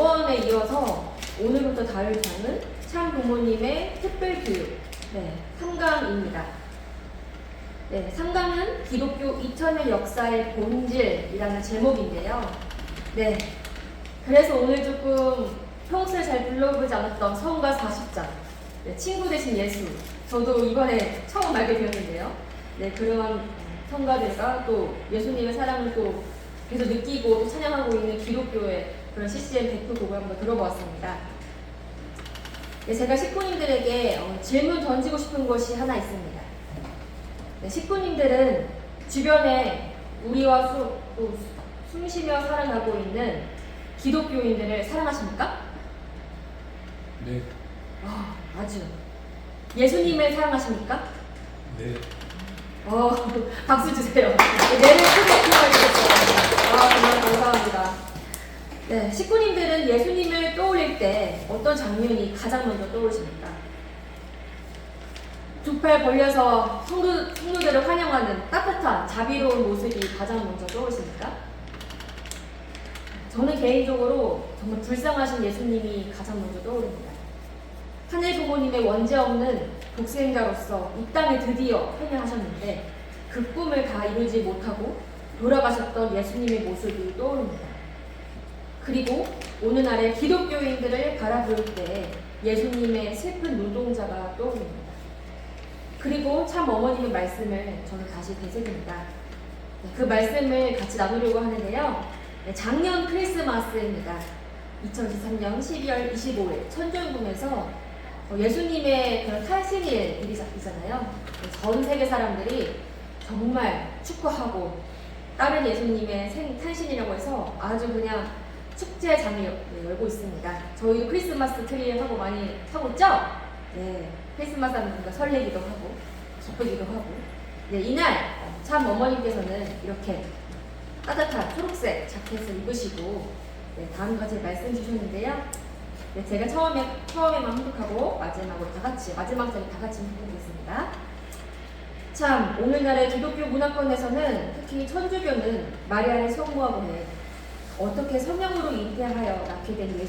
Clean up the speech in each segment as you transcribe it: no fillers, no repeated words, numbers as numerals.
저번에 이어서 오늘부터 다룰 장은 참 부모님의 특별교육 3강입니다. 3강은 기독교 2000년 역사의 본질이라는 제목인데요. 그래서 오늘 조금 평소에 잘 불러보지 않았던 성가 40장, 친구 대신 예수, 저도 이번에 처음 알게 되었는데요. 그런 성가들과 또 예수님의 사랑을 또 계속 느끼고 또 찬양하고 있는 기독교의 그런 CCM 대표곡을 한번 들어보았습니다. 제가 식구님들에게 질문 던지고 싶은 것이 하나 있습니다. 식구님들은 주변에 우리와 또 숨쉬며 살아가고 있는 기독교인들을 사랑하십니까? 네. 아주. 예수님을 사랑하십니까? 네. 박수 주세요. 네를 크게 기억해주셨어요. 정말 감사합니다. 식구님들은 예수님을 떠올릴 때 어떤 장면이 가장 먼저 떠오르십니까? 두 팔 벌려서 성도들을 환영하는 따뜻한 자비로운 모습이 가장 먼저 떠오르십니까? 저는 개인적으로 정말 불쌍하신 예수님이 가장 먼저 떠오릅니다. 하늘 부모님의 원죄 없는 독생자로서 이 땅에 드디어 탄생하셨는데 그 꿈을 다 이루지 못하고 돌아가셨던 예수님의 모습이 떠오릅니다. 그리고 오늘날의 기독교인들을 바라볼 때 예수님의 슬픈 노동자가 떠오릅니다. 그리고 참 어머님의 말씀을 저는 다시 되새깁니다. 그 말씀을 같이 나누려고 하는데요. 작년 크리스마스입니다. 2023년 12월 25일 천주교에서 예수님의 그런 탄신일이 있잖아요. 전 세계 사람들이 정말 축하하고 다른 예수님의 탄신이라고 해서 아주 그냥 축제장을 열고 있습니다. 저희도 크리스마스 트리 하고 많이 하고 있죠? 크리스마스 하면 뭔가 설레기도 하고 기쁘기도 하고 이날 참 어머님께서는 이렇게 따뜻한 초록색 자켓을 입으시고 다음 가지 말씀 주셨는데요. 제가 처음에만 행복하고 마지막으로 마지막 장에 다 같이 행복하겠습니다. 참 오늘날의 기독교 문화권에서는 특히 천주교는 마리아를 성모하고 해 어떻게 성령으로 잉태하여 낳게 된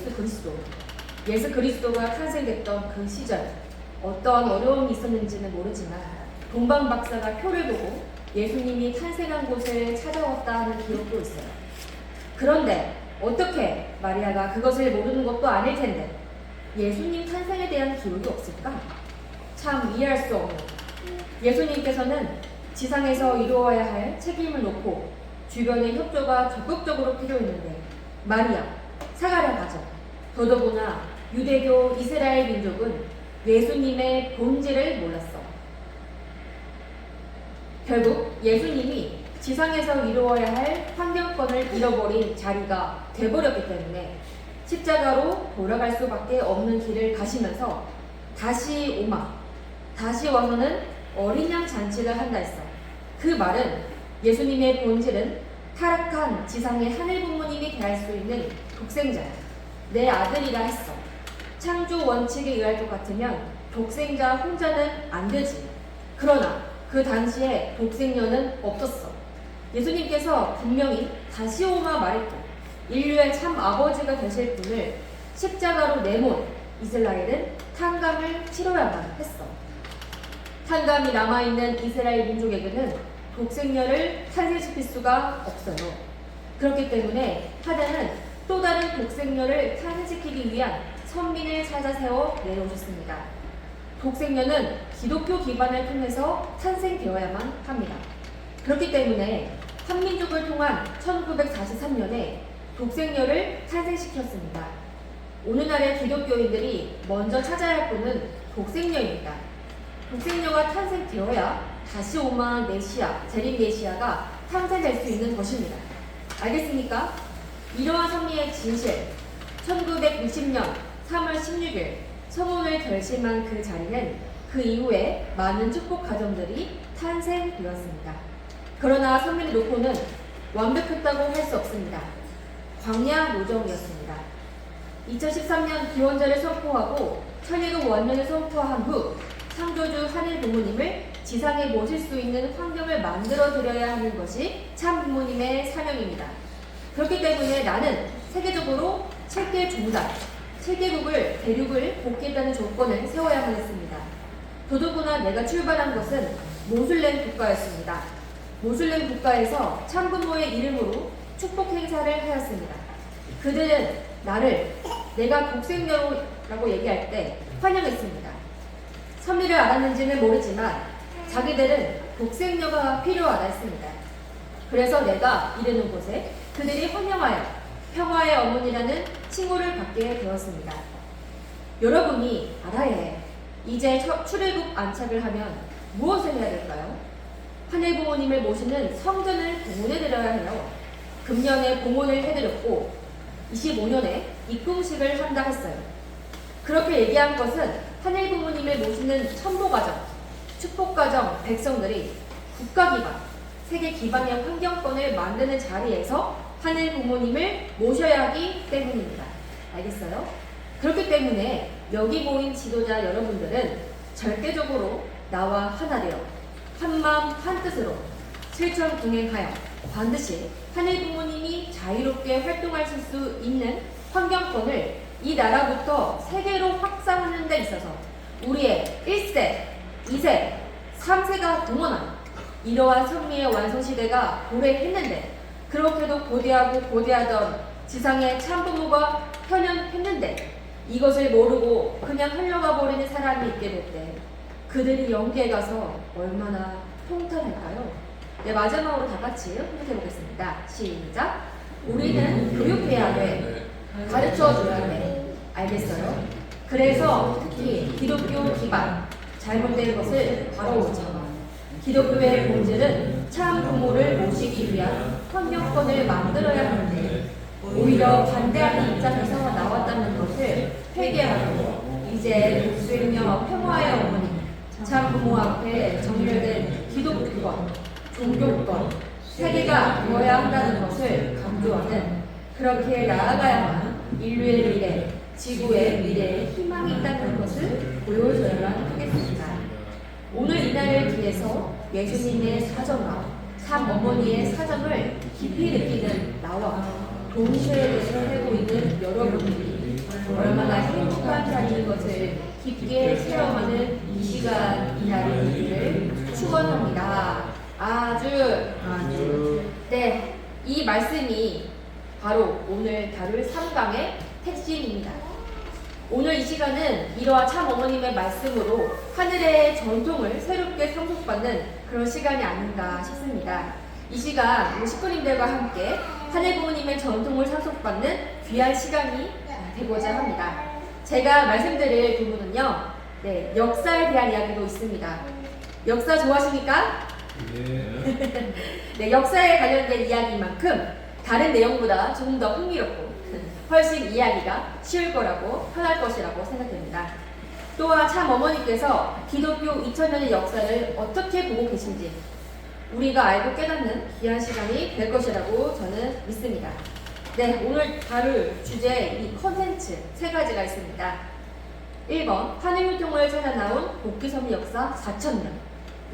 예수 그리스도가 탄생됐던 그 시절 어떠한 어려움이 있었는지는 모르지만 동방 박사가 표를 보고 예수님이 탄생한 곳을 찾아왔다는 기록도 있어요. 그런데 어떻게 마리아가 그것을 모르는 것도 아닐 텐데 예수님 탄생에 대한 기록이 없을까? 참 이해할 수 없는 예수님께서는 지상에서 이루어야 할 책임을 놓고 주변의 협조가 적극적으로 필요했는데 마리아, 사가랴 가정, 더더구나 유대교 이스라엘 민족은 예수님의 본질을 몰랐어. 결국 예수님이 지상에서 이루어야 할 환경권을 잃어버린 자리가 돼버렸기 때문에 십자가로 돌아갈 수밖에 없는 길을 가시면서 다시 와서는 어린 양 잔치를 한다 했어. 그 말은 예수님의 본질은 타락한 지상의 하늘 부모님이 대할 수 있는 독생자야. 내 아들이라 했어. 창조 원칙에 의할 것 같으면 독생자 혼자는 안 되지. 그러나 그 당시에 독생녀는 없었어. 예수님께서 분명히 다시 오마 말했고 인류의 참 아버지가 되실 분을 십자가로 내몬 이스라엘은 탄감을 치러야만 했어. 탄감이 남아있는 이스라엘 민족에게는 독생녀를 탄생시킬 수가 없어요. 그렇기 때문에 하나는 또 다른 독생녀를 탄생시키기 위한 선민을 찾아 세워 내놓으셨습니다. 독생녀는 기독교 기반을 통해서 탄생되어야만 합니다. 그렇기 때문에 한민족을 통한 1943년에 독생녀를 탄생시켰습니다. 오늘날의 기독교인들이 먼저 찾아야 할 분은 독생녀입니다. 독생녀가 탄생되어야 다시 오만 메시아, 재림 메시아가 탄생될 수 있는 것입니다. 알겠습니까? 이러한 섭리의 진실, 1960년 3월 16일 성혼을 결심한 그 자리는 그 이후에 많은 축복 가정들이 탄생되었습니다. 그러나 섭리를 놓고는 완벽했다고 할 수 없습니다. 광야 노정이었습니다. 2013년 기원절을 선포하고 천일국 원년을 선포한 후 창조주 하늘 부모님을 지상에 모실 수 있는 환경을 만들어 드려야 하는 것이 참 부모님의 사명입니다. 그렇기 때문에 나는 세계적으로 7개 종단, 7개국을 대륙을 복귀했다는 조건을 세워야만 했습니다. 더더구나 내가 출발한 것은 모슬렘 국가였습니다. 모슬렘 국가에서 참부모의 이름으로 축복 행사를 하였습니다. 그들은 나를 내가 독생녀라고 얘기할 때 환영했습니다. 섭리를 알았는지는 모르지만 자기들은 독생녀가 필요하다 했습니다. 그래서 내가 이르는 곳에 그들이 환영하여 평화의 어머니라는 칭호를 받게 되었습니다. 여러분이 알아야 해. 이제 출애굽 안착을 하면 무엇을 해야 될까요? 하늘 부모님을 모시는 성전을 봉헌해 드려야 해요. 금년에 봉헌을 해드렸고 25년에 입궁식을 한다 했어요. 그렇게 얘기한 것은 하늘 부모님을 모시는 천보가정, 축복가정 백성들이 국가기반, 세계 기반의 환경권을 만드는 자리에서 하늘 부모님을 모셔야 하기 때문입니다. 알겠어요? 그렇기 때문에 여기 모인 지도자 여러분들은 절대적으로 나와 하나 되어 한마음 한뜻으로 실천 동행하여 반드시 하늘 부모님이 자유롭게 활동하실 수 있는 환경권을 이 나라부터 세계로 확산하는 데 있어서 우리의 1세, 2세, 3세가 동원한 이러한 선미의 완성시대가 도래했는데 그렇게도 고대하고 고대하던 지상의 참부모가 현현했는데 이것을 모르고 그냥 흘러가 버리는 사람이 있게 될 때 그들이 영계에 가서 얼마나 통탄할까요? 네, 마지막으로 다 같이 생각해 보겠습니다. 시작! 우리는 교육해야 돼. 가르쳐줘야 돼. 알겠어요? 그래서 특히 기독교 기반 잘못된 것을 바로 잡아. 기독교의 본질은 참 부모를 모시기 위한 환경권을 만들어야 하는데 오히려 반대하는 입장에서 나왔다는 것을 회개하고 이제 독수행녀 평화의 어머니 참 부모 앞에 정렬된 기독교권, 종교권, 세계가 되어야 한다는 것을 강조하는 그렇게 나아가야만 인류의 미래, 지구의 미래에 희망이 있다는 것을 보여줘야만 하겠습니다. 오늘 이날을 위해서 예수님의 사정과 참 어머니의 사정을 깊이 느끼는 나와 동시에 살고 있는 여러분들이 얼마나 행복한 자리인 것을 깊게 체험하는 이 시간 이날이 되기를 축원합니다. 네, 이 말씀이 바로 오늘 다룰 3강의 핵심입니다. 오늘 이 시간은 이러한 참 어머님의 말씀으로 하늘의 전통을 새롭게 상속받는 그런 시간이 아닌가 싶습니다. 이 시간 우리 식구님들과 함께 하늘 부모님의 전통을 상속받는 귀한 시간이 되고자 합니다. 제가 말씀드릴 부분은요, 네, 역사에 대한 이야기도 있습니다. 역사 좋아하십니까? 네. 네, 역사에 관련된 이야기인 만큼 다른 내용보다 조금 더 흥미롭고 훨씬 이해하기가 쉬울 거라고 편할 것이라고 생각됩니다. 또한 참 어머니께서 기독교 2000년의 역사를 어떻게 보고 계신지 우리가 알고 깨닫는 귀한 시간이 될 것이라고 저는 믿습니다. 네, 오늘 다룰 주제 이 컨텐츠 3가지가 있습니다. 1번 하늘교통을 찾아 나온 복귀섬의 역사 4000년,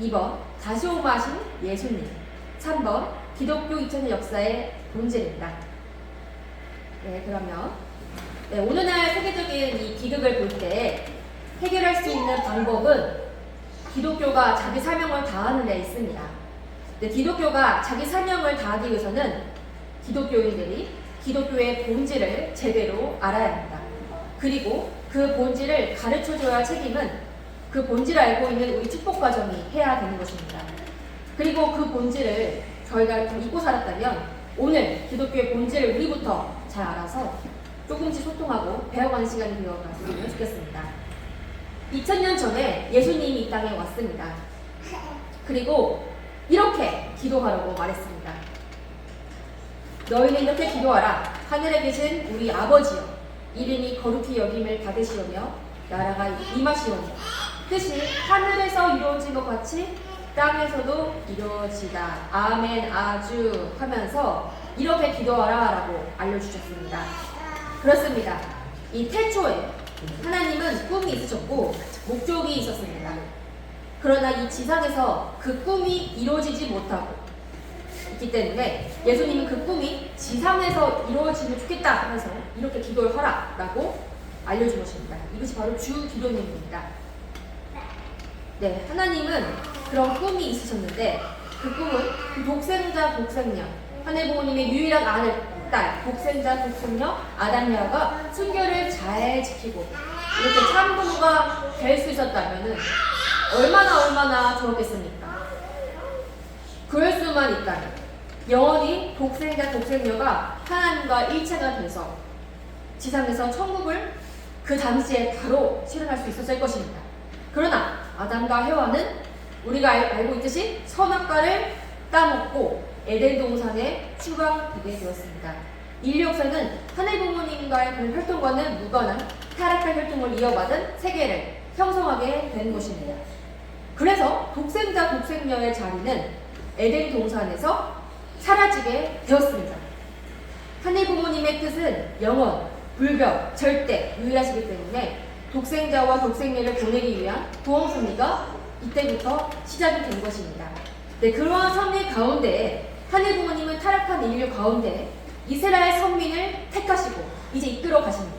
2번 다시 오마하신 예수님, 3번 기독교 2000년 역사의 본질입니다. 네, 그러면 오늘날 세계적인 이 비극을 볼 때 해결할 수 있는 방법은 기독교가 자기 사명을 다하는 데 있습니다. 네, 기독교가 자기 사명을 다하기 위해서는 기독교인들이 기독교의 본질을 제대로 알아야 합니다. 그리고 그 본질을 가르쳐줘야 할 책임은 그 본질을 알고 있는 우리 축복가정이 해야 되는 것입니다. 그리고 그 본질을 저희가 잊고 살았다면 오늘 기독교의 본질을 우리부터 잘 알아서 조금씩 소통하고 배워가는 시간이 되어갔으면 좋겠습니다. 2000년 전에 예수님이 이 땅에 왔습니다. 그리고 이렇게 기도하라고 말했습니다. 너희는 이렇게 기도하라. 하늘에 계신 우리 아버지여, 이름이 거룩히 여김을 받으시오며 나라가 임하시오며 뜻이 하늘에서 이루어진 것 같이 땅에서도 이루어지다. 아멘 아주 하면서 이렇게 기도하라 라고 알려주셨습니다. 그렇습니다. 이 태초에 하나님은 꿈이 있으셨고 목적이 있었습니다. 그러나 이 지상에서 그 꿈이 이루어지지 못하고 있기 때문에 예수님은 그 꿈이 지상에서 이루어지면 좋겠다 해서 이렇게 기도를 하라라고 알려준 것입니다. 이것이 바로 주 기도 내용입니다. 네, 하나님은 그런 꿈이 있으셨는데 그 꿈은 그 독생자 독생녀 하늘 부모님의 유일한 딸 독생자 독생녀 아담야가 순결을 잘 지키고 이렇게 참부모가 될 수 있었다면은 얼마나 좋았겠습니까? 그럴 수만 있다면 영원히 독생자 독생녀가 하나님과 일체가 돼서 지상에서 천국을 그 당시에 바로 실현할 수 있었을 것입니다. 그러나 아담과 해와는 우리가 알고 있듯이 선악과를 따먹고 에덴 동산에 추방되게 되었습니다. 인류 역사는 하늘 부모님과의 그런 혈통과는 무관한 타락한 혈통을 이어받은 세계를 형성하게 된 것입니다. 그래서 독생자 독생녀의 자리는 에덴 동산에서 사라지게 되었습니다. 하늘 부모님의 뜻은 영원, 불변, 절대, 유일하시기 때문에 독생자와 독생녀를 보내기 위한 구원 섭리가 이때부터 시작이 된 것입니다. 네, 그러한 섭리 가운데 하늘 부모님은 타락한 인류 가운데 이스라엘 선민을 택하시고 이제 이끌어 가십니다.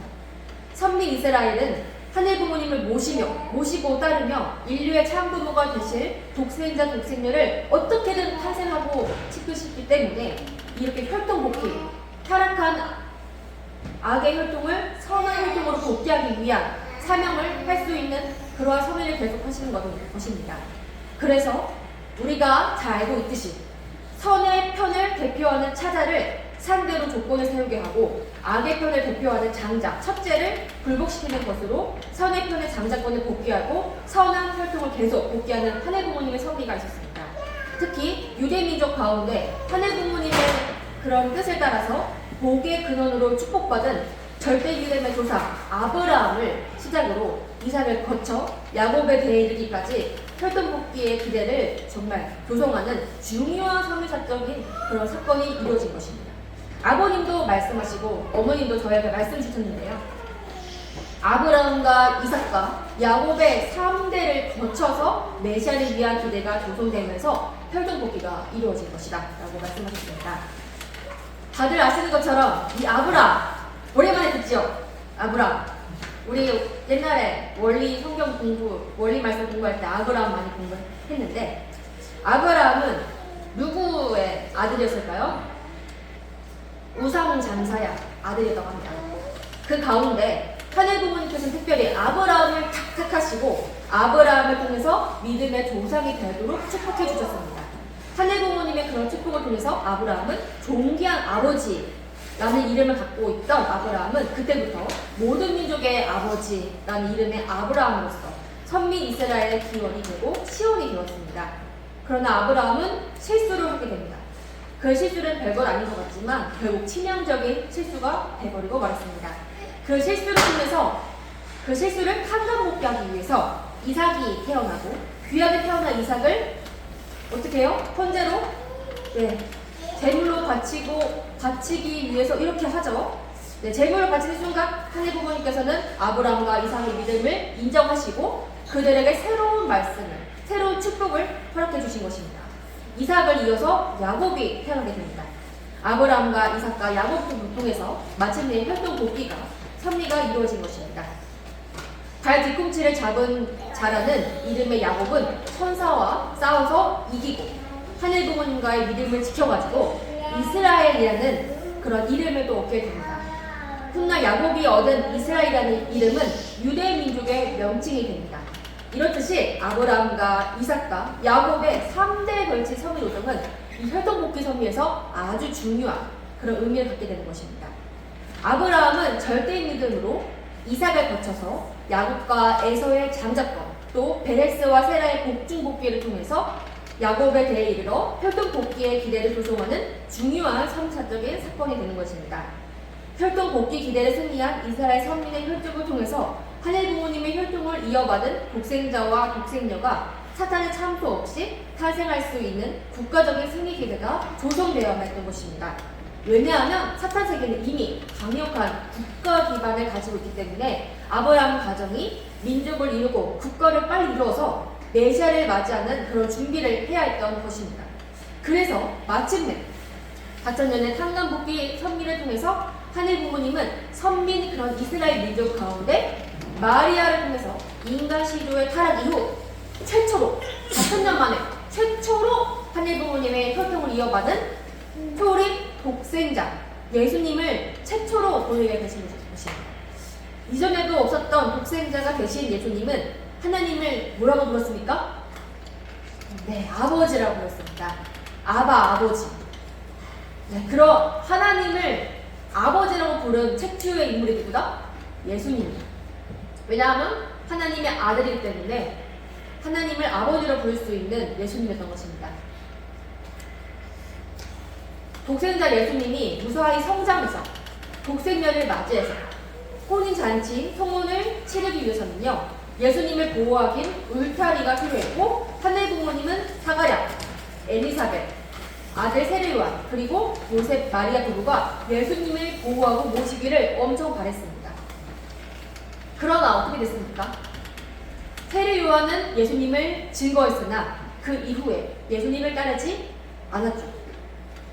선민 이스라엘은 하늘 부모님을 모시고 따르며 인류의 참부모가 되실 독생자 독생녀를 어떻게든 탄생하고 싶으시기 때문에 이렇게 혈통복귀, 타락한 악의 혈통을 선한 혈통으로 복귀하기 위한 사명을 할 수 있는 그러한 섭리를 계속하시는 것입니다. 그래서 우리가 잘 알고 있듯이 선의 편을 대표하는 차자를 상대로 조건을 세우게 하고 악의 편을 대표하는 장자, 첫째를 굴복시키는 것으로 선의 편의 장자권을 복귀하고 선한 혈통을 계속 복귀하는 하늘 부모님의 섭리가 있었습니다. 특히 유대민족 가운데 하늘 부모님의 그런 뜻을 따라서 복의 근원으로 축복받은 절대 유대의 조상 아브라함을 시작으로 이삭을 거쳐 야곱에 대해 이르기까지 혈통 복귀의 기대를 정말 조성하는 중요한 섭리사적인 그런 사건이 이루어진 것입니다. 아버님도 말씀하시고 어머님도 저에게 말씀 주셨는데요. 아브라함과 이삭과 야곱의 3대를 거쳐서 메시아를 위한 기대가 조성되면서 혈통 복귀가 이루어진 것이다 라고 말씀하셨습니다. 다들 아시는 것처럼 이 아브라함 오랜만에 듣죠? 아브라함. 우리 옛날에 성경 공부, 원리 말씀 공부할 때 아브라함 많이 공부했는데 아브라함은 누구의 아들이었을까요? 우상 장사야 아들이었다고 합니다. 그 가운데 하늘 부모님께서는 특별히 아브라함을 택하시고 아브라함을 통해서 믿음의 조상이 되도록 축복해 주셨습니다. 하늘 부모님의 그런 축복을 통해서 아브라함은 존귀한 아버지라는 이름을 갖고 있던 아브라함은 그때부터 모든 민족의 아버지라는 이름의 아브라함으로서 선민 이스라엘의 기원이 되고 시온이 되었습니다. 그러나 아브라함은 실수를 하게 됩니다. 그 실수는 별것 아닌 것 같지만 결국 치명적인 실수가 돼버리고 말았습니다. 그 실수를 통해서 그 실수를 판단복귀하기 위해서 이삭이 태어나고 귀하게 태어난 이삭을 어떻게 해요? 헌재로 제물로 바치기 위해서 이렇게 하죠. 네, 제물로 바치는 순간 하늘 부모님께서는 아브라함과 이삭의 믿음을 인정하시고 그들에게 새로운 말씀을, 새로운 축복을 허락해 주신 것입니다. 이삭을 이어서 야곱이 태어나게 됩니다. 아브라함과 이삭과 야곱을 통해서 마침내 혈통 복귀가 섭리가 이루어진 것입니다. 발 뒤꿈치를 잡은 자라는 이름의 야곱은 천사와 싸워서 이기고 하늘 부모님과의 믿음을 지켜가지고 이스라엘이라는 그런 이름을 또 얻게 됩니다. 훗날 야곱이 얻은 이스라엘이라는 이름은 유대 민족의 명칭이 됩니다. 이렇듯이 아브라함과 이삭과 야곱의 3대에 걸친 섭리 노정은 이 혈통복귀 섭리에서 아주 중요한 그런 의미를 갖게 되는 것입니다. 아브라함은 절대인 믿음으로 이삭을 거쳐서 야곱과 에서의 장자권, 또 베레스와 세라의 복중복귀를 통해서 야곱에 대해 이르러 혈통복귀의 기대를 조성하는 중요한 선사적인 사건이 되는 것입니다. 혈통복귀 기대를 승리한 이스라엘 선민의 혈통을 통해서 하늘 부모님의 혈통을 이어받은 독생자와 독생녀가 사탄의 참소 없이 탄생할 수 있는 국가적인 승리 기대가 조성되어야 했던 것입니다. 왜냐하면 사탄 세계는 이미 강력한 국가 기반을 가지고 있기 때문에 아브라함 가정이 민족을 이루고 국가를 빨리 이루어서 메시아를 맞이하는 그런 준비를 해야 했던 것입니다. 그래서 마침내 4,000년의 탄감복귀 선민을 통해서 하늘 부모님은 선민 그런 이스라엘 민족 가운데 마리아를 통해서 인간 시조의 타락 이후 최초로 4,000년 만에 최초로 하늘 부모님의 혈통을 이어받은 초림 독생자 예수님을 최초로 보내게 되신 것입니다. 이전에도 없었던 독생자가 되신 예수님은 하나님을 뭐라고 불렀습니까? 네, 아버지라고 불렀습니다. 아버지. 네, 그런 하나님을 아버지라고 부른 최초의 인물이 누구다? 예수님입니다. 왜냐하면 하나님의 아들이기 때문에 하나님을 아버지로 부를 수 있는 예수님이었던 것입니다. 독생자 예수님이 무사히 성장해서 독생녀를 맞이해서 혼인잔치 성혼을 치르기 위해서는요, 예수님을 보호하긴 울타리가 필요했고, 하늘 부모님은 사가랴, 엘리사벳, 아들 세례요한, 그리고 요셉 마리아 부부가 예수님을 보호하고 모시기를 엄청 바랬습니다. 그러나 어떻게 됐습니까? 세례요한은 예수님을 증거했으나 그 이후에 예수님을 따르지 않았죠.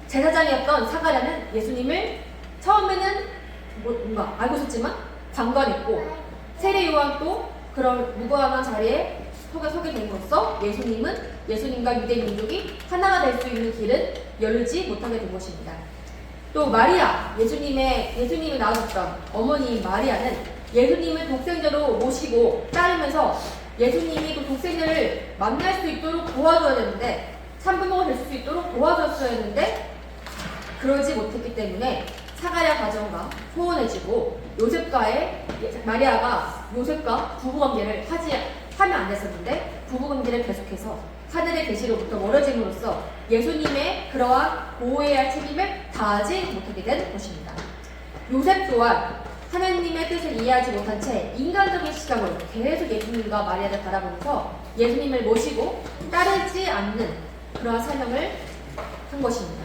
제사장이었던 사가랴는 예수님을 처음에는 뭔가 알고 있었지만 방관했고, 세례요한도 그런 무고한 자리에 서게 됨으로써 예수님과 유대 민족이 하나가 될 수 있는 길은 열지 못하게 된 것입니다. 또 마리아, 예수님이 낳으셨던 어머니 마리아는 예수님을 독생자로 모시고 따르면서 예수님이 그 독생자를 만날 수 있도록 도와줘야 되는데, 산부모가 될 수 있도록 도와줬어야 했는데 그러지 못했기 때문에 사가랴 가정과 소원해지고 마리아가 요셉과 부부관계를 하면 안 됐었는데 부부관계를 계속해서 하늘의 계시로부터 멀어짐으로써 예수님의 그러한 보호해야 할 책임을 다하지 못하게 된 것입니다. 요셉 또한 하나님의 뜻을 이해하지 못한 채 인간적인 시각으로 계속 예수님과 마리아를 바라보면서 예수님을 모시고 따르지 않는 그러한 사명을 한 것입니다.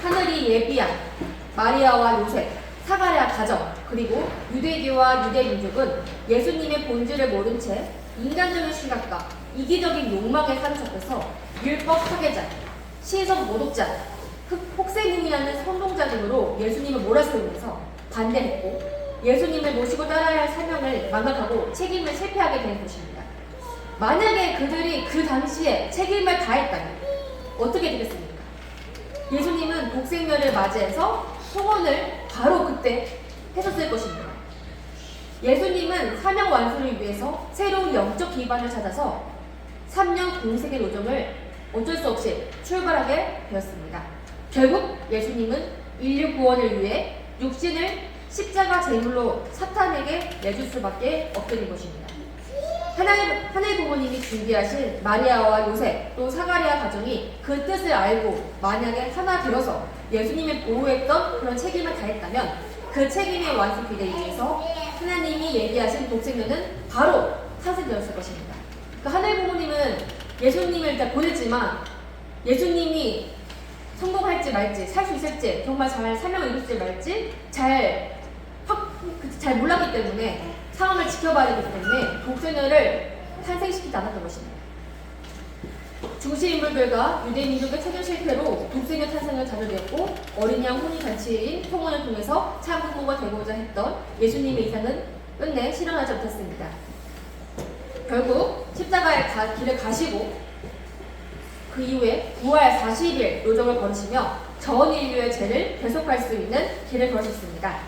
하늘이 예비한 마리아와 요셉, 사가랴 가정, 그리고 유대교와 유대민족은 예수님의 본질을 모른 채 인간적인 시각과 이기적인 욕망에 사로잡혀서 율법 파괴자, 신성 모독자, 혹세님이라는 선동자 등으로 예수님을 몰아세우면서 반대했고, 예수님을 모시고 따라야 할 사명을 망각하고 책임을 실패하게 된 것입니다. 만약에 그들이 그 당시에 책임을 다했다면 어떻게 되겠습니까? 예수님은 독생녀를 맞이해서 소원을 바로 그때 했었을 것입니다. 예수님은 사명 완수를 위해서 새로운 영적 기반을 찾아서 3년 공생의 노정을 어쩔 수 없이 출발하게 되었습니다. 결국 예수님은 인류 구원을 위해 육신을 십자가 제물로 사탄에게 내줄 수밖에 없게 된 것입니다. 하나님 부모님이 준비하신 마리아와 요셉 또 사가랴 가정이 그 뜻을 알고 만약에 하나 들어서 예수님을 보호했던 그런 책임을 다했다면 그 책임의 완수 기대를 위해서 하나님이 예비하신 독생녀는 바로 탄생되었을 것입니다. 그 하늘 부모님은 예수님을 일단 보냈지만 예수님이 성공할지 말지, 살 수 있을지, 정말 잘 사명을 이룰지 말지 잘 몰랐기 때문에 상황을 지켜봐야 되기 때문에 독생녀를 탄생시키지 않았던 것입니다. 중심 인물들과 유대민족의 체결 실패로 독생녀 탄생을 자료되었고, 어린 양 혼인잔치인 통혼을 통해서 참부모가 되고자 했던 예수님의 이상은 끝내 실현하지 못했습니다. 결국 십자가의 길을 가시고 그 이후에 부활 40일 노정을 걸으시며 전 인류의 죄를 배속할 수 있는 길을 걸으셨습니다.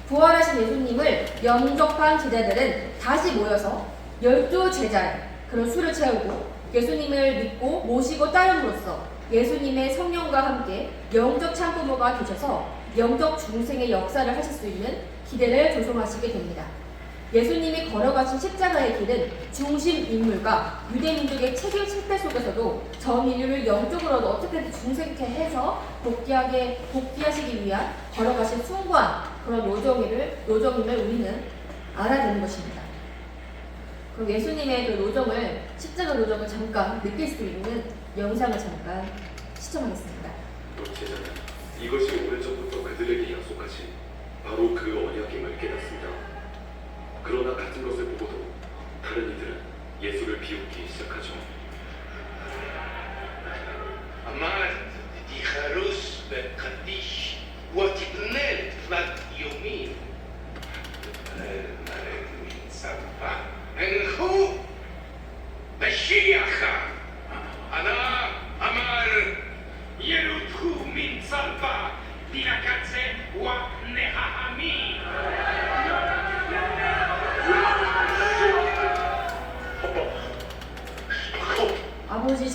부활하신 예수님을 영접한 제자들은 다시 모여서 12제자의 그런 수를 채우고 예수님을 믿고 모시고 따름으로써 예수님의 성령과 함께 영적 참부모가 되셔서 영적 중생의 역사를 하실 수 있는 기대를 조성하시게 됩니다. 예수님이 걸어가신 십자가의 길은 중심 인물과 유대민족의 책임 실패 속에서도 전 인류를 영적으로도 어떻게든 중생케 해서 복귀하시기 위한 걸어가신 숭고한 그런 요정임을 우리는 알아야 되는 것입니다. 그럼 예수님의 그 노정을, 십자가 노정을 잠깐 느낄 수 있는 영상을 잠깐 시청하겠습니다. 제자는 이것이 오래전부터 그들에게 약속하신 바로 그 언약임을 깨닫습니다. 그러나 같은 것을 보고도 다른 이들은 예수를 비웃기 시작하죠. 암만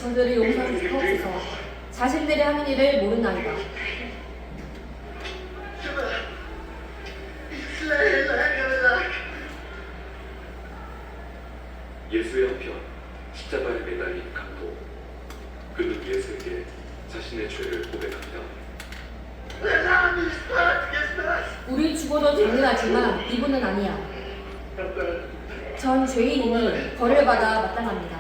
저들을 용서해 주옵소서. 자신들이 하는 일을 모르나이다. 예수의 한편 십자가에 매달린 강도. 그는 예수에게 자신의 죄를 고백합니다. 우리 죽어도 당연하지만 이분은 아니야. 전 죄인이니 벌을 받아 마땅합니다.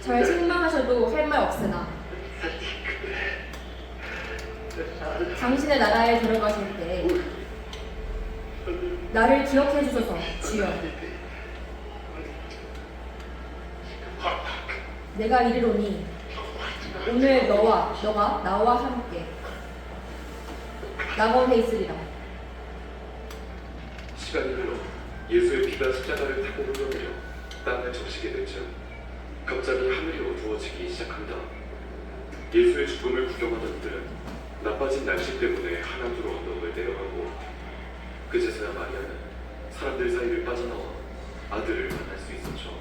절 책망하셔도 할 말 없으나 당신의 나라에 들어가실 때 나를 기억해 주소서. 주여, 내가 이르노니 오늘 너가 나와 함께 낙원에 있으리라. 시간이 흘러 예수의 피가 십자가를 타고 흘러내려 땅을 적시게 될 즈음 갑자기 하늘이 어두워지기 시작합니다. 예수의 죽음을 구경하던 이들은 나빠진 날씨 때문에 하나둘 언덕을 내려가고 그제서야 마리아는 사람들 사이를 빠져나와 아들을 만날 수 있었죠.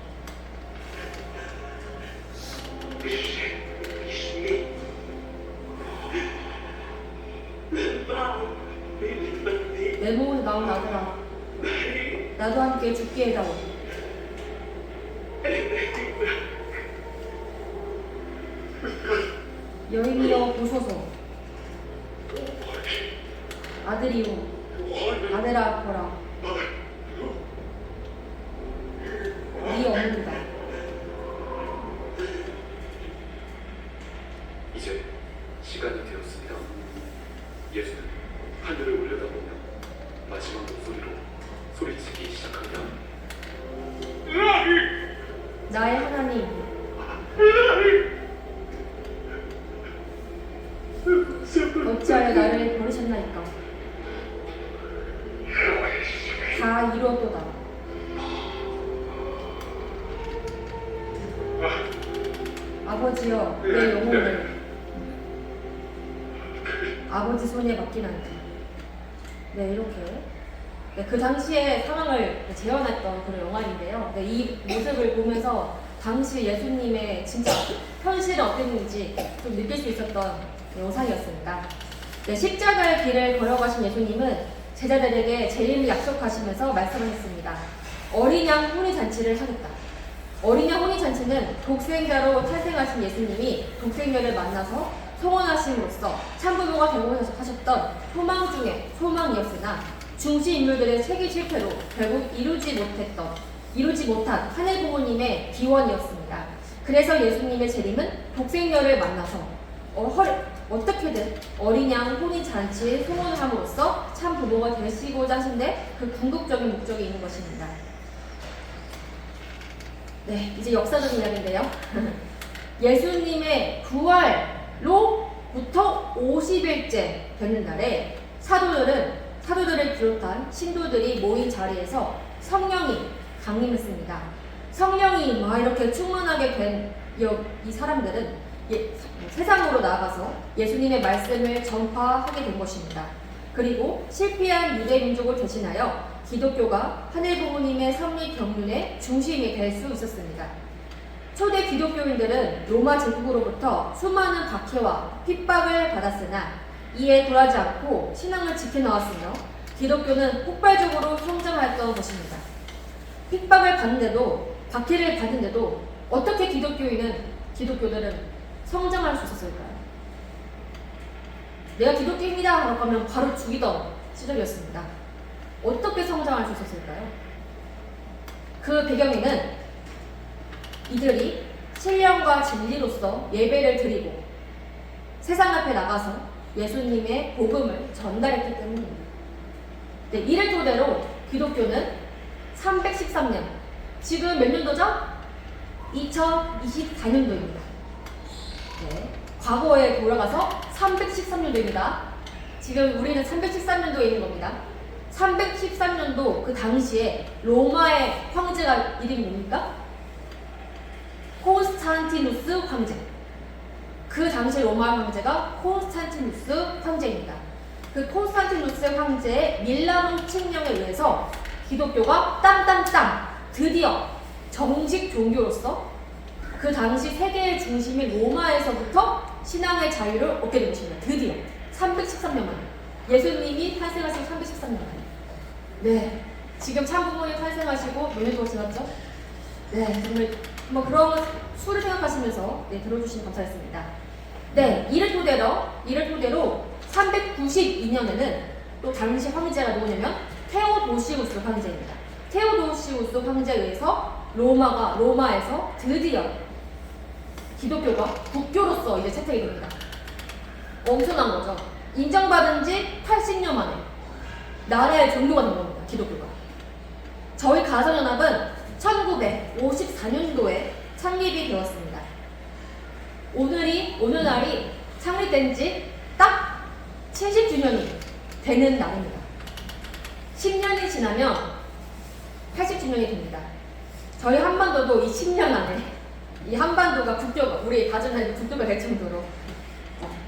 내 몸을 나온 아들아, 나도 함께 죽게 해다오. 여인이여 보소서. 아들이오, 아들아 보라. 네 어머니다. 이제 시간이 되었습니다. 예수는 하늘을 올려다보며 마지막 목소리로 소리치기 시작합니다. 나의 하나님, 어찌하여 나를 버리셨나이까? 다 이루었도다. 아버지여, 내 영혼을 아버지 손에 맡기나이다. 네, 이렇게 그 당시의 상황을 재현했던 그런 영화인데요. 이 모습을 보면서 당시 예수님의 진짜 현실은 어땠는지 좀 느낄 수 있었던 영상이었습니다. 십자가의 길을 걸어가신 예수님은 제자들에게 재림을 약속하시면서 말씀하셨습니다. 어린 양 혼인잔치를 하겠다. 어린 양 혼인잔치는 독생자로 탄생하신 예수님이 독생녀를 만나서 성원하심으로써 참부모가 되고 하셨던 소망 중에 소망이었으나 중시 인물들의 세기 실패로 결국 이루지 못한 하늘 부모님의 기원이었습니다. 그래서 예수님의 재림은 독생녀를 만나서 어떻게든 어린 양 혼인 잔치에 소원을 함으로써 참 부모가 되시고자 하신데 그 궁극적인 목적이 있는 것입니다. 네, 이제 역사적인 이야기인데요. 예수님의 부활로부터 50일째 되는 날에 사도들을 비롯한 신도들이 모인 자리에서 성령이 강림했습니다. 성령이 이렇게 충만하게 된 이 사람들은 세상으로 나아가서 예수님의 말씀을 전파하게 된 것입니다. 그리고 실패한 유대 민족을 대신하여 기독교가 하늘 부모님의 섭리 경륜의 중심이 될 수 있었습니다. 초대 기독교인들은 로마 제국으로부터 수많은 박해와 핍박을 받았으나 이에 굴하지 않고 신앙을 지켜나왔으며 기독교는 폭발적으로 성장하였던 것입니다. 픽박을 받는데도 박해를 받는데도 어떻게 기독교들은 성장할 수 있었을까요? 내가 기독교인이다 라고 하면 바로 죽이던 시절이었습니다. 어떻게 성장할 수 있었을까요? 그 배경에는 이들이 신령과 진리로서 예배를 드리고 세상 앞에 나가서 예수님의 복음을 전달했기 때문입니다. 네, 이를 토대로 기독교는 313년, 지금 몇 년도죠? 2024년도입니다. 네, 과거에 돌아가서 313년도입니다. 지금 우리는 313년도에 있는 겁니다. 313년도 그 당시에 로마의 황제가 이름이 뭡니까? 콘스탄티누스 황제. 그 당시 로마 황제가 콘스탄티누스 황제입니다. 그 콘스탄티누스 황제의 밀라노 칙령에 의해서 기독교가 드디어 정식 종교로서 그 당시 세계의 중심인 로마에서부터 신앙의 자유를 얻게 된 것입니다. 드디어 313년 만에 예수님이 탄생하시고 313년 만에. 네, 지금 참부모님 탄생하시고 몇 년 동안 지났죠? 네, 정말 뭐 그런 수를 생각하시면서 네, 들어주시면 감사했습니다. 네, 이를 토대로 392년에는 또 당시 황제가 누구냐면 테오도시우스 황제입니다. 테오도시우스 황제에 의해서 로마에서 드디어 기독교가 국교로서 이제 채택이 됩니다. 엄청난 거죠. 인정받은 지 80년 만에 나라의 종교가 된 겁니다. 기독교가. 저희 가정연합은 1954년도에 창립이 되었습니다. 오늘날이 창립된 지 딱 70주년이 되는 날입니다. 10년이 지나면 80주년이 됩니다. 저희 한반도도 이 10년 안에 이 한반도가 우리 가정연합이 국교가 될 정도로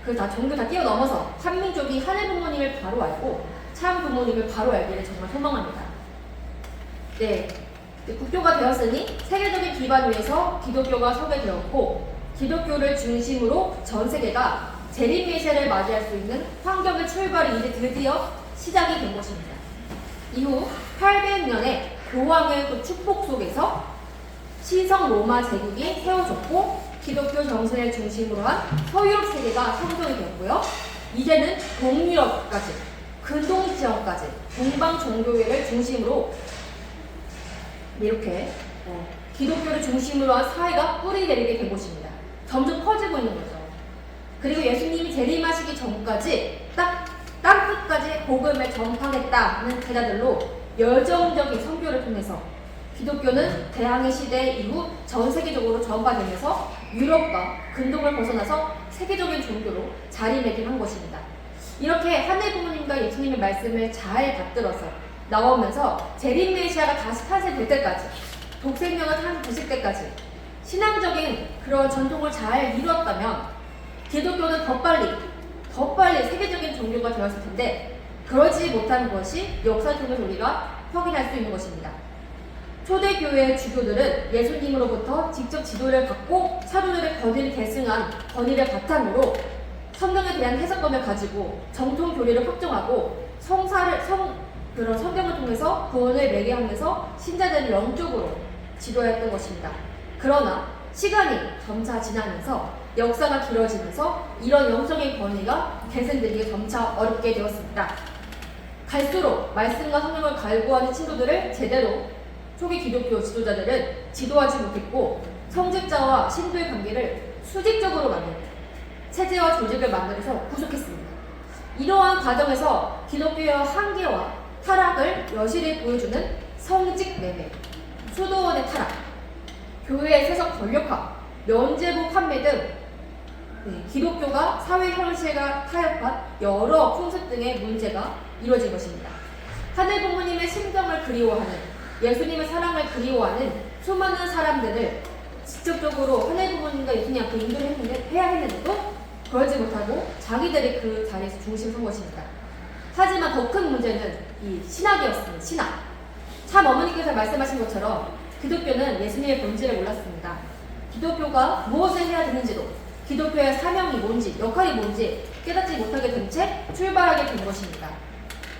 그 다 종교 다 뛰어넘어서 한민족이 하늘 부모님을 바로 알고 참 부모님을 바로 알기를 정말 소망합니다. 네, 국교가 되었으니 세계적인 기반 위에서 기독교가 서게 되었고 기독교를 중심으로 전 세계가 재림 메시아를 맞이할 수 있는 환경의 출발이 이제 드디어 시작이 된 것입니다. 이후 800년의 교황의 또 축복 속에서 신성 로마 제국이 세워졌고 기독교 정신을 중심으로 한 서유럽 세계가 성전이 되었고요. 이제는 동유럽까지, 근동 지역까지 동방 종교회를 중심으로 이렇게 기독교를 중심으로 한 사회가 뿌리 내리게 된 곳입니다. 점점 커지고 있는 거죠. 그리고 예수님이 재림하시기 전까지 딱 땅끝까지 복음을 전파하겠다는 제자들로 열정적인 선교를 통해서 기독교는 대항해 시대 이후 전 세계적으로 전파되면서 유럽과 근동을 벗어나서 세계적인 종교로 자리매김한 것입니다. 이렇게 하늘 부모님과 예수님의 말씀을 잘 받들어서 나오면서 재림 메시아가 다시 탄생될 때까지 독생명을 되실 때까지 신앙적인 그런 전통을 잘 이루었다면 기독교는 더 빨리 세계적인 종교가 되었을 텐데 그러지 못한 것이 역사 통해서 우리가 확인할 수 있는 것입니다. 초대교회의 주교들은 예수님으로부터 직접 지도를 받고 사도들의 권위를 계승한 권위를 바탕으로 성경에 대한 해석권을 가지고 정통 교리를 확정하고 그런 성경을 통해서 구원을 매개하면서 신자들을 영적으로 지도했던 것입니다. 그러나 시간이 점차 지나면서 역사가 길어지면서 이런 영적인 권위가 계승되기 점차 어렵게 되었습니다. 갈수록 말씀과 성경을 갈구하는 친구들을 제대로 초기 기독교 지도자들은 지도하지 못했고 성직자와 신도의 관계를 수직적으로 만든 체제와 조직을 만들어서 구속했습니다. 이러한 과정에서 기독교의 한계와 타락을 여실히 보여주는 성직 매매, 수도원의 타락, 교회의 세속 권력화, 면죄부 판매 등 기독교가 사회 현실과 타협한 여러 풍습 등의 문제가 이루어진 것입니다. 하늘 부모님의 심정을 그리워하는 예수님의 사랑을 그리워하는 수많은 사람들을 직접적으로 하늘 부모님과 예수님 앞에 인도를 해야 했는데도 그러지 못하고 자기들이 그 자리에서 중심을 선 것입니다. 하지만 더 큰 문제는 이 신학이었습니다. 신학. 참 어머니께서 말씀하신 것처럼 기독교는 예수님의 본질을 몰랐습니다. 기독교가 무엇을 해야 되는지도 기독교의 사명이 뭔지 역할이 뭔지 깨닫지 못하게 된 채 출발하게 된 것입니다.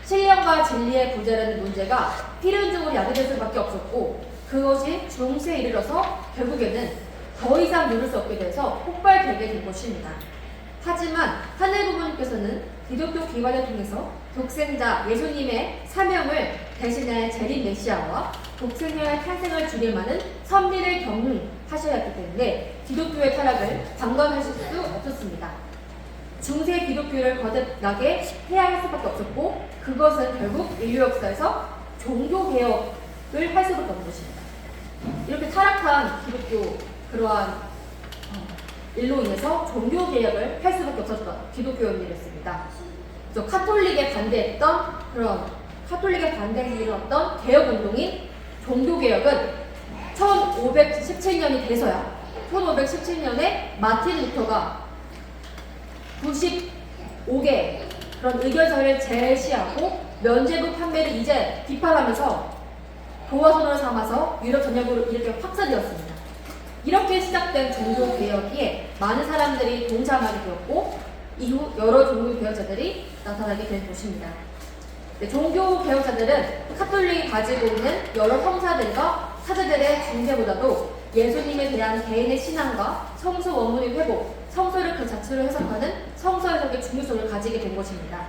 신령과 진리의 부재라는 문제가 필연적으로 야기될 수밖에 없었고 그것이 중세에 이르러서 결국에는 더 이상 누를 수 없게 돼서 폭발되게 된 것입니다. 하지만 하늘 부모님께서는 기독교 기반을 통해서 독생자 예수님의 사명을 대신할 재림 메시아와 독생자의 탄생을 주님하는 섭리를 경륜하셔야 했기 때문에 기독교의 타락을 방관하실 수 없었습니다. 중세 기독교를 거듭나게 해야 할 수밖에 없었고 그것은 결국 인류 역사에서 종교개혁을 할 수밖에 없는 것입니다. 이렇게 타락한 기독교 그러한 일로 인해서 종교개혁을 할 수밖에 없었던 기독교인들이었습니다. 그래서 카톨릭에 반대했던 개혁운동인 종교개혁은 1517년이 돼서야 1517년에 마틴 루터가 95개 그런 의견서를 제시하고 면죄부 판매를 이제 비판하면서 도화선으로 삼아서 유럽 전역으로 이렇게 확산되었습니다. 이렇게 시작된 종교 개혁에 많은 사람들이 동참하게 되었고 이후 여러 종교 개혁자들이 나타나게 된 것입니다. 네, 종교 개혁자들은 카톨릭이 가지고 있는 여러 형사들과 사제들의 중재보다도 예수님에 대한 개인의 신앙과 성서 원문의 회복, 성서를 그 자체로 해석하는 성서 해석의 중요성을 가지게 된 것입니다.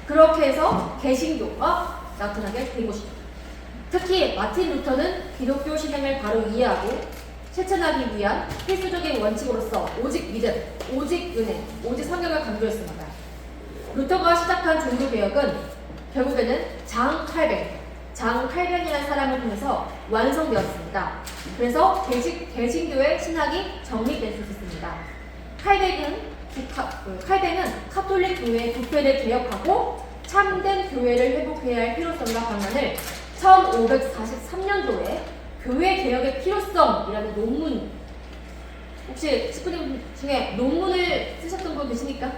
그렇게 해서 개신교가 나타나게 된 것입니다. 특히 마틴 루터는 기독교 신앙을 바로 이해하고 실천하기 위한 필수적인 원칙으로서 오직 믿음, 오직 은혜, 오직 성경을 강조했습니다. 루터가 시작한 종교개혁은 결국에는 장 칼뱅이라는 사람을 통해서 완성되었습니다. 그래서 개신교의 신학이 정립될 수 있었습니다. 칼뱅은 카톨릭 교회의 부패를 개혁하고 참된 교회를 회복해야 할 필요성과 방안을 1543년도에 교회 개혁의 필요성이라는 논문, 혹시 스프링 중에 논문을 쓰셨던 분 계십니까?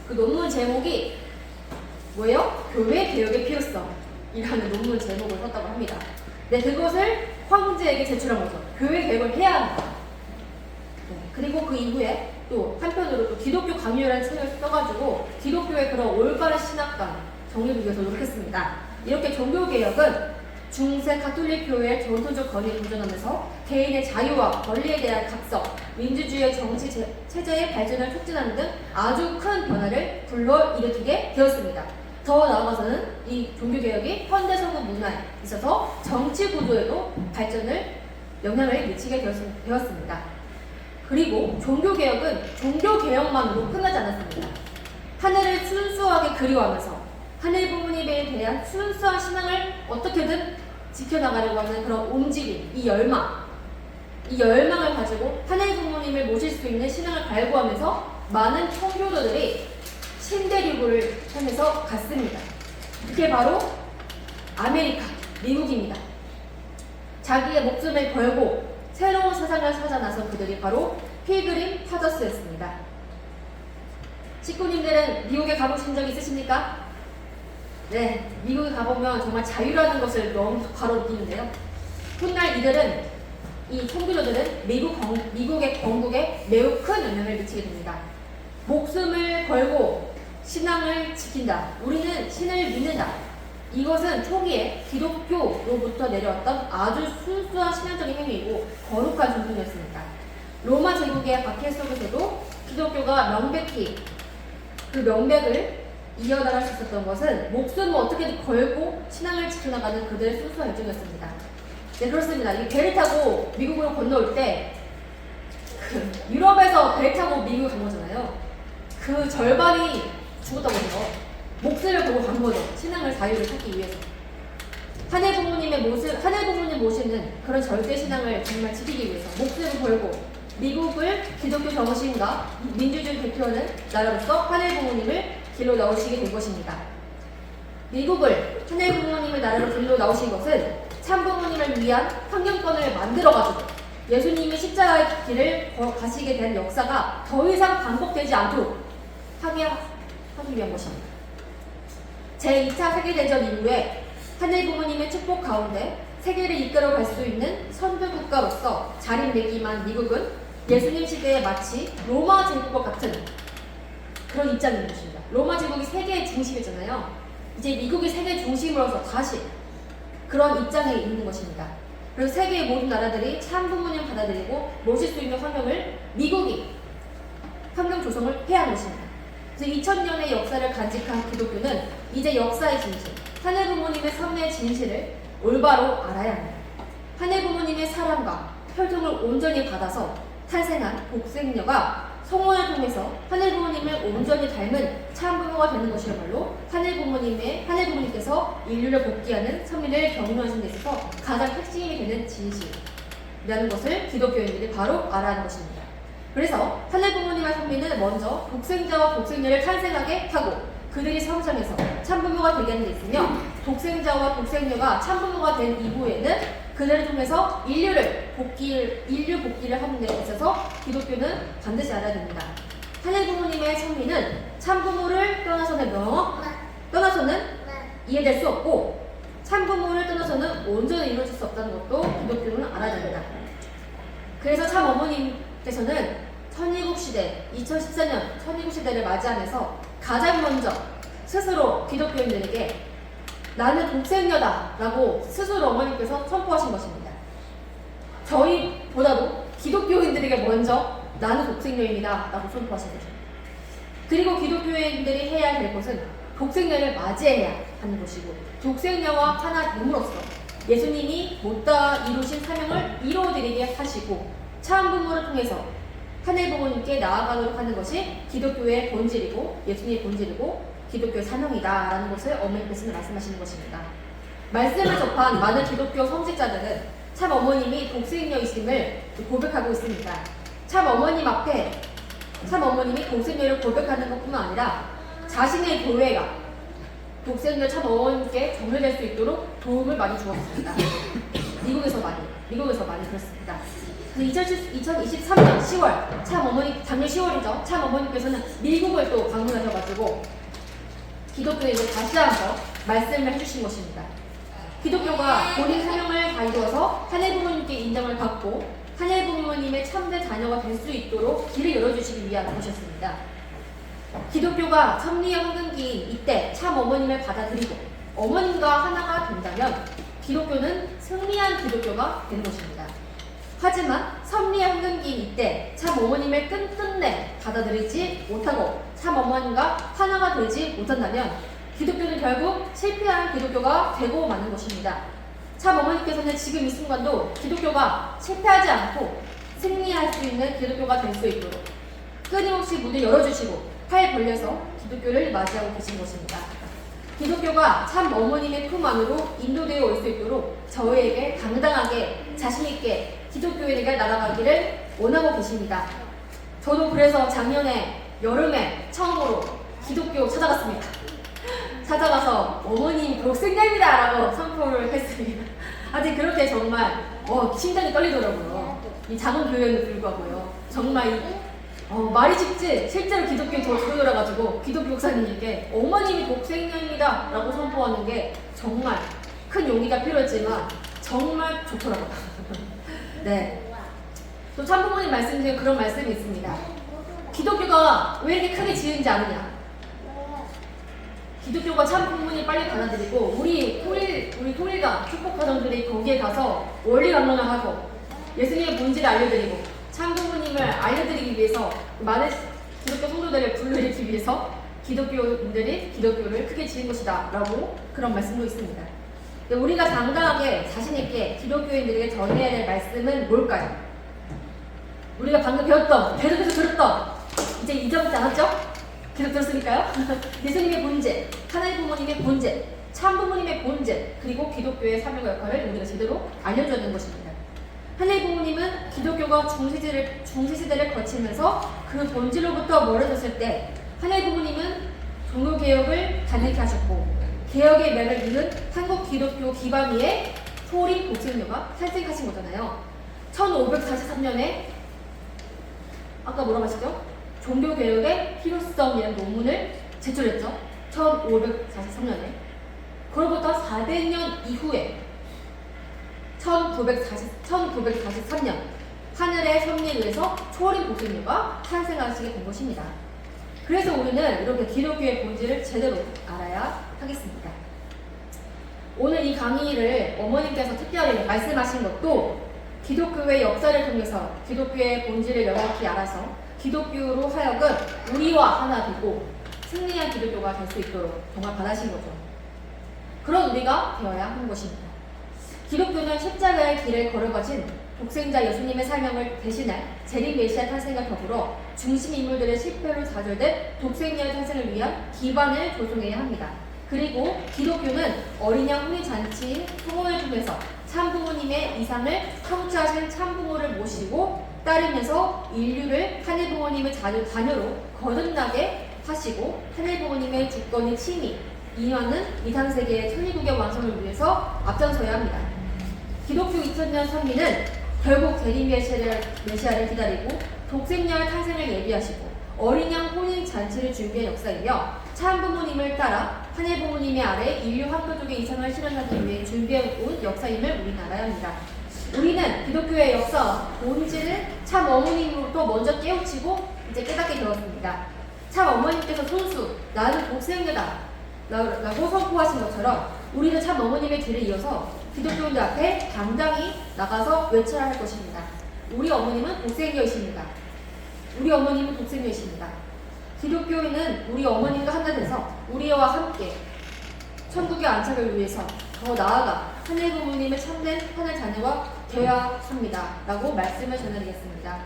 그 논문 제목이 뭐예요? 교회 개혁의 필요성이라는 논문 제목을 썼다고 합니다. 네, 그것을 황제에게 제출한 거죠. 교회 개혁을 해야 한다. 네, 그리고 그 이후에 또 한편으로 또 기독교 강요라는 책을 써가지고 기독교의 그런 올바른 신학관 정립을 위해서 노력했습니다. 이렇게 종교개혁은 중세 가톨릭 교회의 전통적 권위에 도전하면서 개인의 자유와 권리에 대한 각성, 민주주의의 정치 체제의 발전을 촉진하는 등 아주 큰 변화를 불러일으키게 되었습니다. 더 나아가서는 이 종교개혁이 현대 서구 문화에 있어서 정치 구조에도 발전을 영향을 미치게 되었습니다. 그리고 종교개혁은 종교개혁만으로 끝나지 않았습니다. 하늘을 순수하게 그리워하면서 하늘 부모님에 대한 순수한 신앙을 어떻게든 지켜나가려고 하는 그런 움직임, 이 열망을 가지고 하늘 부모님을 모실 수 있는 신앙을 갈구하면서 많은 청교도들이 신대륙을 향해서 갔습니다. 그게 바로 아메리카, 미국입니다. 자기의 목숨을 걸고 새로운 세상을 찾아 나선 그들이 바로 필그림 파더스였습니다. 식구님들은 미국에 가보신 적 있으십니까? 네, 미국에 가보면 정말 자유라는 것을 너무 바로 느끼는데요. 훗날 이들은, 이 청교도들은 미국의 건국에 매우 큰 영향을 미치게 됩니다. 목숨을 걸고 신앙을 지킨다. 우리는 신을 믿는다. 이것은 초기에 기독교로부터 내려왔던 아주 순수한 신앙적인 행위이고 거룩한 전통이었습니다. 로마 제국의 박해 속에서도 기독교가 명백히 그 명백을 이어나갈 수 있었던 것은 목숨을 어떻게든 걸고 신앙을 지켜나가는 그들의 순수한 열정이었습니다. 네, 그렇습니다. 이 배를 타고 미국으로 건너올 때 유럽에서 배를 타고 미국을 간 거잖아요. 그 절반이 죽었다고 해요. 목숨을 걸고 간 거죠. 신앙을 자유를 찾기 위해서. 하늘 부모님 모시는 그런 절대 신앙을 정말 지키기 위해서 목숨을 걸고 미국을 기독교 정신과 민주주의 대표하는 나라로서 하늘 부모님을 길로 나오시게 된 것입니다. 미국을 하늘 부모님의 나라로 길로 나오신 것은 참 부모님을 위한 환경권을 만들어가지고 예수님이 십자가의 길을 가시게 된 역사가 더 이상 반복되지 않도록 하기 위한 것입니다. 제2차 세계대전 이후에 하늘 부모님의 축복 가운데 세계를 이끌어갈 수 있는 선두 국가로서 자리매김한 미국은 예수님 시대에 마치 로마 제국과 같은 그런 입장인 것입니다. 로마 제국이 세계의 중심이잖아요. 이제 미국이 세계 중심으로서 다시 그런 입장에 있는 것입니다. 그래서 세계의 모든 나라들이 참 부모님 받아들이고 모실 수 있는 환경을 미국이 환경 조성을 해야 하는 것입니다. 그래서 2000년의 역사를 간직한 기독교는 이제 역사의 진실, 하늘 부모님의 섭리의 진실을 올바로 알아야 합니다. 하늘 부모님의 사랑과 혈통을 온전히 받아서 탄생한 복생녀가 성혼을 통해서 하늘 부모님을 온전히 닮은 참 부모가 되는 것이야말로 하늘 부모님께서 인류를 복귀하는 섭리를 경륜하신 데 있어서 가장 핵심이 되는 진실이라는 것을 기독교인들이 바로 알아야 하는 것입니다. 그래서 하늘 부모님의 섭리는 먼저 독생자와 독생녀를 탄생하게 하고 그들이 성장해서 참부모가 되게 하는 데 있으며 독생자와 독생녀가 참부모가 된 이후에는 그들을 통해서 인류 복귀를 하는 데 있어서 기독교는 반드시 알아야 됩니다. 하늘 부모님의 섭리는 참부모를 떠나서는 이해될 수 없고 참부모를 떠나서는 온전히 이루어질 수 없다는 것도 기독교는 알아야 됩니다. 그래서 참 어머님께서는 천일국 시대, 2014년 천일국 시대를 맞이하면서 가장 먼저 스스로 기독교인들에게 나는 독생녀다 라고 스스로 어머님께서 선포하신 것입니다. 저희보다도 기독교인들에게 먼저 나는 독생녀입니다 라고 선포하신 거죠. 그리고 기독교인들이 해야 될 것은 독생녀를 맞이해야 하는 것이고, 독생녀와 하나 됨으로써 예수님이 못다 이루신 사명을 이루어드리게 하시고 참 부모를 통해서 하늘 부모님께 나아가도록 하는 것이 기독교의 본질이고 예수님의 본질이고 기독교의 사명이다 라는 것을 어머니께서는 말씀하시는 것입니다. 말씀을 접한 많은 기독교 성직자들은 참 어머님이 독생녀이심을 고백하고 있습니다. 참 어머님 앞에 참 어머님이 독생녀를 고백하는 것뿐만 아니라 자신의 교회가 독생녀 참 어머님께 정렬될 수 있도록 도움을 많이 주었습니다. 미국에서 많이 그렇습니다. 2023년 10월 참 어머니 작년 10월이죠. 참 어머님께서는 미국을 또 방문하셔가지고 기독교인들 다시 한번 말씀을 해주신 것입니다. 기독교가 본인 사명을 다 이루어서 하늘 부모님께 인정을 받고 하늘 부모님의 참된 자녀가 될 수 있도록 길을 열어주시기 위한 것이었습니다. 기독교가 섭리의 황금기인 이때 참 어머님을 받아들이고 어머님과 하나가 된다면 기독교는 승리한 기독교가 되는 것입니다. 하지만 섭리의 황금기인 이때 참 어머님을 끝끝내 받아들이지 못하고 참 어머님과 하나가 되지 못한다면 기독교는 결국 실패한 기독교가 되고 마는 것입니다. 참 어머니께서는 지금 이 순간도 기독교가 실패하지 않고 승리할 수 있는 기독교가 될 수 있도록 끊임없이 문을 열어주시고 팔 벌려서 기독교를 맞이하고 계신 것입니다. 기독교가 참 어머님의 품 안으로 인도되어 올 수 있도록 저희에게 당당하게 자신있게 기독교인에게 나아가기를 원하고 계십니다. 저도 그래서 작년에 여름에 처음으로 기독교 찾아갔습니다. 찾아가서 어머님 독생녀입니다 라고 선포를 했습니다. 아직 그럴 때 정말 심장이 떨리더라고요. 이 작은 교회에도 불구하고요. 정말 말이 쉽지 실제로 기독교에 더 들어가가지고 기독교 목사님께 어머님이 독생녀입니다 라고 선포하는 게 정말 큰 용기가 필요했지만 정말 좋더라고요. 네. 또 참부모님 말씀 중에 그런 말씀이 있습니다. 기독교가 왜 이렇게 크게 지은지 아느냐? 기독교가 참 부모님 빨리 받아들이고 우리 토일가 축복가정들이 거기에 가서 원리 강론을 하고 예수님의 본질을 알려드리고 참 부모님을 알려드리기 위해서 많은 기독교 성도들을 불러일으키기 위해서 기독교인들이 기독교를 크게 지은 것이다 라고 그런 말씀도 있습니다. 우리가 당당하게 자신있게 기독교인들에게 전해야 될 말씀은 뭘까요? 우리가 방금 배웠던 계속해서 들었던 이제 잊어먹지 않았죠? 계속 들었으니까요. 예수님의 본질, 하나님 부모님의 본질, 참 부모님의 본질, 그리고 기독교의 사명 역할을 우리가 제대로 알려줘야 되는 것입니다. 하나님 부모님은 기독교가 중시시대를 거치면서 그 본질로부터 멀어졌을 때 하나님 부모님은 종교개혁을 단일케 하셨고 개혁의 면을 이은 한국 기독교 기반 위에 소림 독생녀가 탄생하신 거잖아요. 1543년에 아까 뭐라고 하시죠? 종교개혁의 필요성이라는 논문을 제출했죠. 1543년에. 그로부터 400년 이후에 1943년 하늘의 섭리에 의해서 초림 독생녀가 탄생하시게 된 것입니다. 그래서 우리는 이렇게 기독교의 본질을 제대로 알아야 하겠습니다. 오늘 이 강의를 어머님께서 특별히 말씀하신 것도 기독교의 역사를 통해서 기독교의 본질을 명확히 알아서 기독교로 하여금 우리와 하나 되고 승리한 기독교가 될 수 있도록 정말 바라신 거죠. 그런 우리가 되어야 하는 것입니다. 기독교는 십자가의 길을 걸어가신 독생자 예수님의 사명을 대신할 재림 메시아 탄생과 더불어 중심 인물들의 실패로 좌절된 독생녀의 탄생을 위한 기반을 조성해야 합니다. 그리고 기독교는 어린 양 혼인 잔치인 성혼을 통해서 참부모님의 이상을 성취하신 참부모를 모시고 따르면서 인류를 하늘 부모님의 자녀로 거듭나게 하시고 하늘 부모님의 주권의 칭의, 인하는 이상세계의 천일국의 완성을 위해서 앞장서야 합니다. 기독교 2000년 선미는 결국 재림 메시아를 기다리고 독생녀의 탄생을 예비하시고 어린 양 혼인 잔치를 준비한 역사이며 참 부모님을 따라 하늘 부모님의 아래 인류 한가족의 이상을 실현하기 위해 준비해온 역사임을 우리나라야 합니다. 우리는 기독교의 역사와 본질을 참 어머님으로부터 먼저 깨우치고 이제 깨닫게 되었습니다. 참 어머님께서 손수 나는 복생녀다 라고 선포하신 것처럼 우리는 참 어머님의 길을 이어서 기독교인들 앞에 당당히 나가서 외쳐야 할 것입니다. 우리 어머님은 복생녀이십니다. 우리 어머님은 복생녀이십니다. 기독교인은 우리 어머님과 하나 돼서 우리와 함께 천국의 안착을 위해서 더 나아가 하늘 부모님의 참된 하늘 자녀가 되어야 합니다. 라고 말씀을 전해드리겠습니다.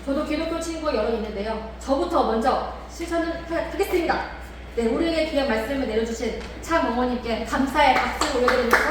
저도 기독교 친구가 여러 있는데요. 저부터 먼저 실천을 하겠습니다. 네, 우리에게 귀한 말씀을 내려주신 참 어머님께 감사의 박수를 올려드리면서